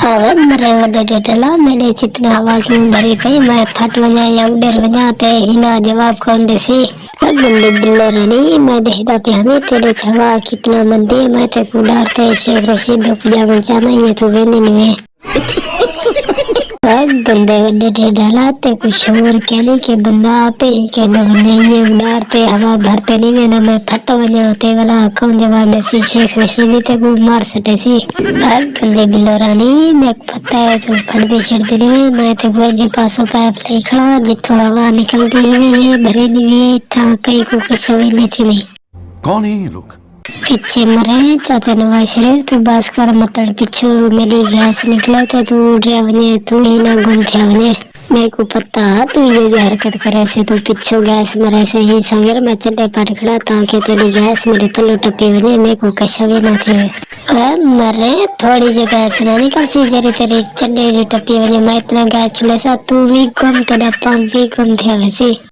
अरे मरे वडे डेटला मेरे चितना हवा क्यों भरी पई मैं फट वजा या उडर वजा ते हिना जवाब कौन देसी गंदे बिल्लो रानी मैं देखता पे हमें तेरे छवा कितना मंदी मैं ते उड़ाते शेख रशीद उपजा बचाना ये तो वेंदी नहीं गंदे वडे डेडला ते कुछ और कहने के बंदा पे ही के बंदे ये उड़ाते हवा भरते नहीं ना मैं फट वजा ते वाला कौन जवाब देसी शेख रशीद ते को मार सटे सी गंदे बिल्लो रानी मैं पता है तू फटदी छड़दी नहीं मैं ते को जे पासो पाइप ले खड़ा जितो हवा निकलती है भरे नहीं था कहीं को कुछ भी नहीं कौन है ये लोग? पीछे मरे चाचा नवाज शरीफ तू बस कर मतड़ पिछू मेरी गैस निकले तो तू उड़िया बने तू ही ना गुम थे बने मेरे को पता तू ये जो हरकत करे से तू पिछू गैस मरे से ही संगर में चड्डे पाट खड़ा ताकि तेरी गैस मेरे तलो टपे बने मेरे को कशा भी ना थे मरे थोड़ी जी गैस ना निकल सी जरी तेरी चड्डे जो टपी बने मैं इतना गैस चुले सा तू भी गुम तेरा पंप भी गुम थे वैसे